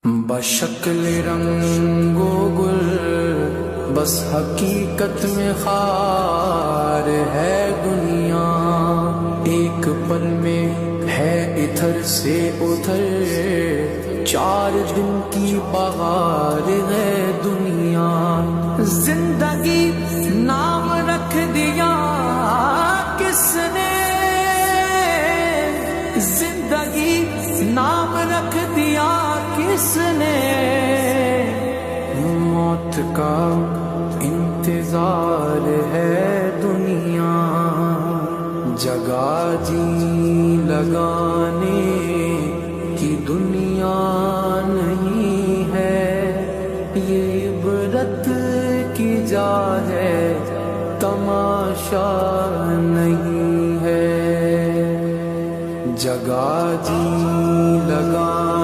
بشکل رنگ و گل بس حقیقت میں خار ہے دنیا، ایک پل میں ہے ادھر سے ادھر، 4 دن کی بہار ہے دنیا۔ زندگی نام رکھ دیا کس نے، زندگی نام رکھ دیا کس نے، موت کا انتظار ہے دنیا، جگہ جی لگانے کی دنیا نہیں۔